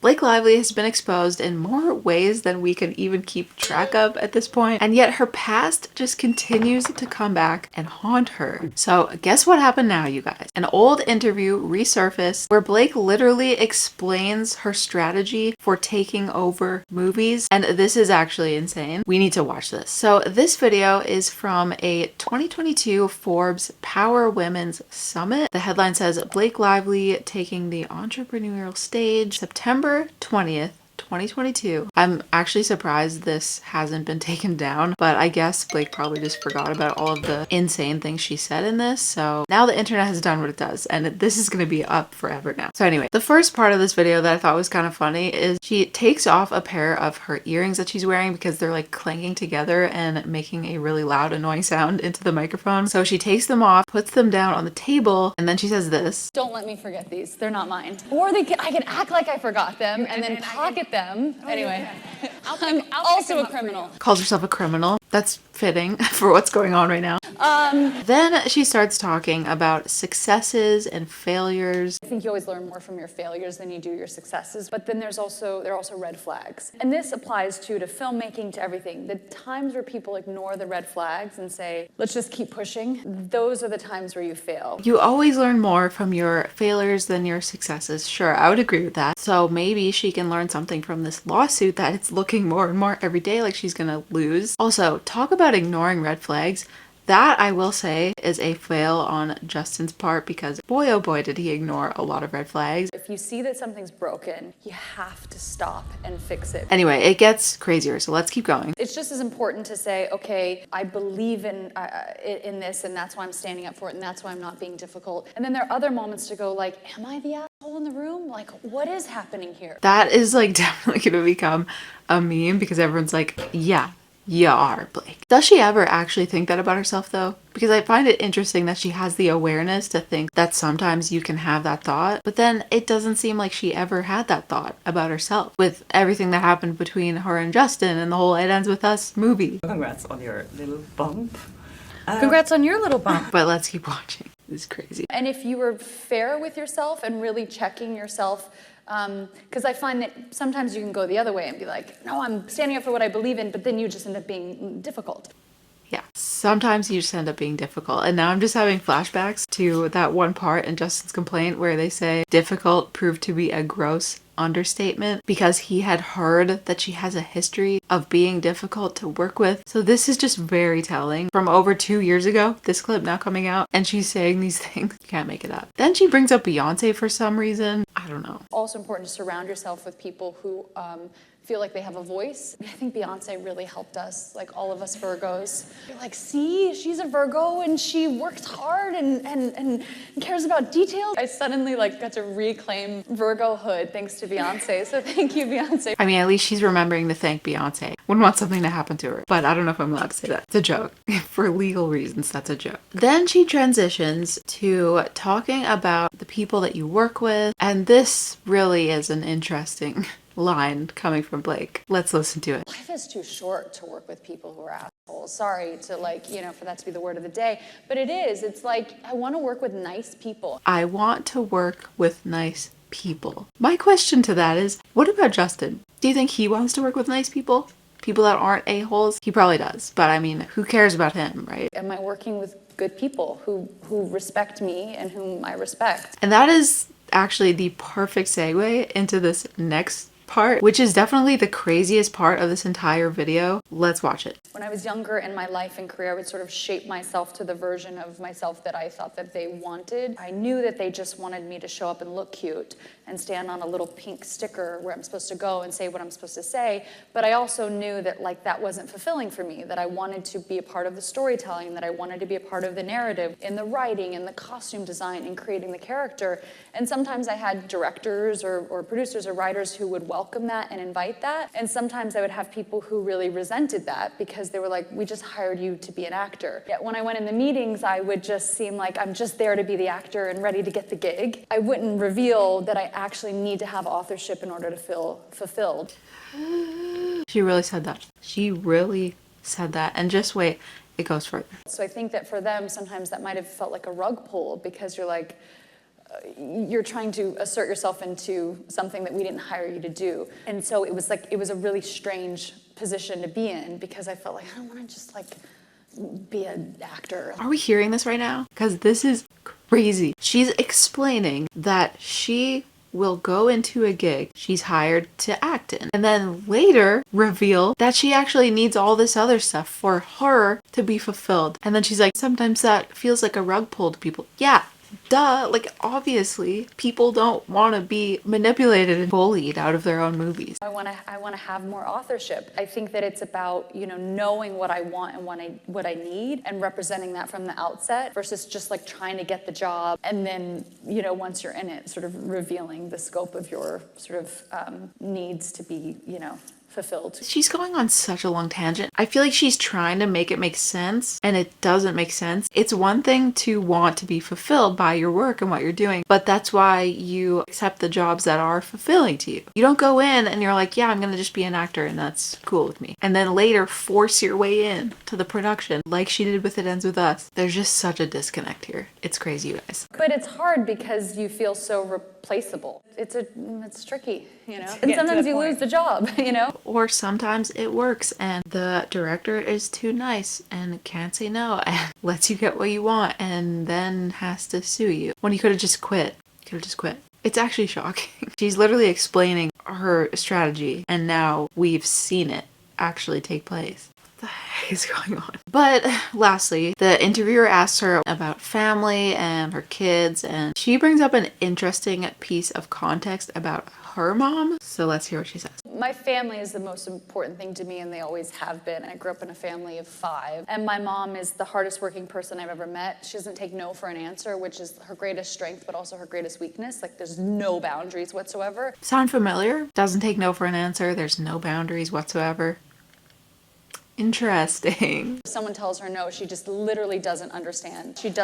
Blake Lively has been exposed in more ways than we can even keep track of at this point, and yet her past just continues to come back and haunt her. So guess what happened now, you guys? An old interview resurfaced where Blake literally explains her strategy for taking over movies, and this is actually insane. We need to watch this. So this video is from a 2022 Forbes Power Women's Summit. The headline says, Blake Lively taking the entrepreneurial stage, September 20th, 2022. I'm actually surprised this hasn't been taken down, but I guess Blake probably just forgot about all of the insane things she said in this. So now the internet has done what it does, and this is going to be up forever now. So anyway, the first part of this video that I thought was kind of funny is she takes off a pair of her earrings that she's wearing because they're like clanking together and making a really loud, annoying sound into the microphone. So she takes them off, puts them down on the table, and then she says this. Don't let me forget these. They're not mine. Or I can act like I forgot them and then pocket them. Anyway, I'm also a criminal. Calls herself a criminal. That's fitting for what's going on right now. Then she starts talking about successes and failures. I think you always learn more from your failures than you do your successes, but then there are also red flags. And this applies to filmmaking, to everything. The times where people ignore the red flags and say, let's just keep pushing, those are the times where you fail. You always learn more from your failures than your successes. Sure, I would agree with that. So maybe she can learn something from this lawsuit that it's looking more and more every day like she's gonna lose. Also, talk about ignoring red flags. That, I will say, is a fail on Justin's part because boy oh boy did he ignore a lot of red flags. If you see that something's broken, you have to stop and fix it. Anyway, it gets crazier, so let's keep going. It's just as important to say, okay, I believe in this, and that's why I'm standing up for it, and that's why I'm not being difficult. And then there are other moments to go like, am I the asshole in the room? Like, what is happening here? That is like definitely going to become a meme because everyone's like, yeah. You are, Blake. Does she ever actually think that about herself though? Because I find it interesting that she has the awareness to think that sometimes you can have that thought, but then it doesn't seem like she ever had that thought about herself with everything that happened between her and Justin and the whole It Ends With Us movie. Congrats on your little bump. Congrats on your little bump. But let's keep watching. This is crazy. And if you were fair with yourself and really checking yourself, because I find that sometimes you can go the other way and be like, no, I'm standing up for what I believe in, but then you just end up being difficult. Yeah, sometimes you just end up being difficult. And now I'm just having flashbacks to that one part in Justin's complaint where they say difficult proved to be a gross understatement because he had heard that she has a history of being difficult to work with. So this is just very telling. From over 2 years ago, this clip now coming out, and she's saying these things. You can't make it up. Then she brings up Beyonce for some reason. I don't know. Also important to surround yourself with people who feel like they have a voice. I think Beyonce really helped us, like all of us Virgos. You're like, see, she's a Virgo and she works hard and cares about details. I suddenly got to reclaim Virgo-hood thanks to Beyonce. So thank you, Beyonce. I mean, at least she's remembering to thank Beyonce. Wouldn't want something to happen to her, but I don't know if I'm allowed to say that. It's a joke. For legal reasons, that's a joke. Then she transitions to talking about the people that you work with, and this really is an interesting line coming from Blake. Let's listen to it. Life is too short to work with people who are assholes. Sorry to for that to be the word of the day, but it is. It's like, I want to work with nice people. I want to work with nice people. My question to that is, what about Justin? Do you think he wants to work with nice people? People that aren't a-holes? He probably does, but I mean, who cares about him, right? Am I working with good people who respect me and whom I respect? And that is actually the perfect segue into this next part, which is definitely the craziest part of this entire video. Let's watch it. When I was younger in my life and career, I would sort of shape myself to the version of myself that I thought that they wanted. I knew that they just wanted me to show up and look cute and stand on a little pink sticker where I'm supposed to go and say what I'm supposed to say. But I also knew that that wasn't fulfilling for me, that I wanted to be a part of the storytelling, that I wanted to be a part of the narrative, in the writing, in the costume design, in creating the character. And sometimes I had directors or producers or writers who would welcome that and invite that. And sometimes I would have people who really resented that because they were like, we just hired you to be an actor. Yet when I went in the meetings, I would just seem like I'm just there to be the actor and ready to get the gig. I wouldn't reveal that I actually need to have authorship in order to feel fulfilled. She really said that. She really said that. And just wait, it goes further. So I think that for them, sometimes that might have felt like a rug pull because you're like, you're trying to assert yourself into something that we didn't hire you to do. And so it was a really strange position to be in, because I felt like I don't want to just like be an actor. Are we hearing this right now? Because this is crazy. She's explaining that she will go into a gig she's hired to act in, and then later reveal that she actually needs all this other stuff for her to be fulfilled. And then she's like, sometimes that feels like a rug pull to people. Yeah, duh. Like, obviously people don't want to be manipulated and bullied out of their own movies. I want to have more authorship. I think that it's about, knowing what I want and what I need, and representing that from the outset, versus just like trying to get the job and then, once you're in it, sort of revealing the scope of your sort of needs to be, fulfilled. She's going on such a long tangent. I feel like she's trying to make it make sense, and it doesn't make sense. It's one thing to want to be fulfilled by your work and what you're doing, but that's why you accept the jobs that are fulfilling to you. You don't go in and you're like, yeah, I'm gonna just be an actor and that's cool with me, and then later force your way in to the production like she did with It Ends With Us. There's just such a disconnect here. It's crazy, you guys. But it's hard because you feel so replaceable. It's tricky, and sometimes you lose the job, Or sometimes it works and the director is too nice and can't say no and lets you get what you want and then has to sue you when you could have just quit. It's actually shocking. She's literally explaining her strategy, and now we've seen it actually take place. What the heck is going on? But lastly, the interviewer asks her about family and her kids, and she brings up an interesting piece of context about her mom. So let's hear what she says. My family is the most important thing to me, and they always have been. I grew up in a family of 5, and my mom is the hardest working person I've ever met. She doesn't take no for an answer, which is her greatest strength, but also her greatest weakness. Like, there's no boundaries whatsoever. Sound familiar? Doesn't take no for an answer. There's no boundaries whatsoever. Interesting. If someone tells her no, she just literally doesn't understand. She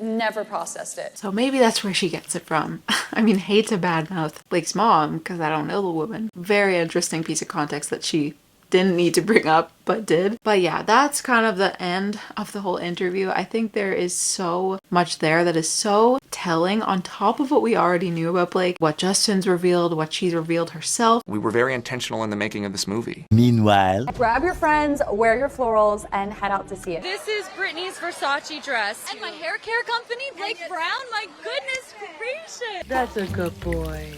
never processed it. So maybe that's where she gets it from. I mean, hate to badmouth Blake's mom because I don't know the woman. Very interesting piece of context that she didn't need to bring up, but did. But yeah, that's kind of the end of the whole interview. I think there is so much there that is so telling on top of what we already knew about Blake, what Justin's revealed, what she's revealed herself. We were very intentional in the making of this movie. Meanwhile, grab your friends, wear your florals, and head out to see it. This is Brittany's Versace dress. And my hair care company, Blake Brown. My goodness gracious. That's a good boy.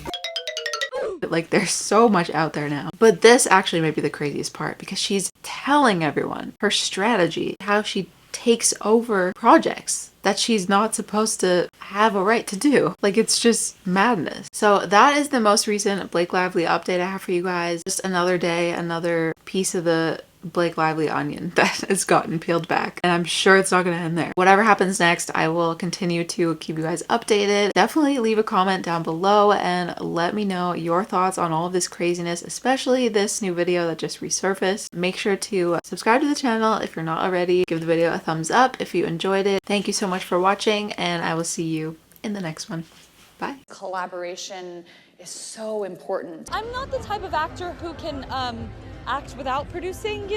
Like, there's so much out there now. But this actually might be the craziest part, because she's telling everyone her strategy, how she takes over projects that she's not supposed to have a right to do. Like, it's just madness. So that is the most recent Blake Lively update I have for you guys. Just another day, another piece of the Blake Lively onion that has gotten peeled back, and I'm sure it's not going to end there. Whatever happens next, I will continue to keep you guys updated. Definitely leave a comment down below and let me know your thoughts on all of this craziness, especially this new video that just resurfaced. Make sure to subscribe to the channel if you're not already. Give the video a thumbs up if you enjoyed it. Thank you so much for watching, and I will see you in the next one. Bye. Collaboration is so important. I'm not the type of actor who can act without producing,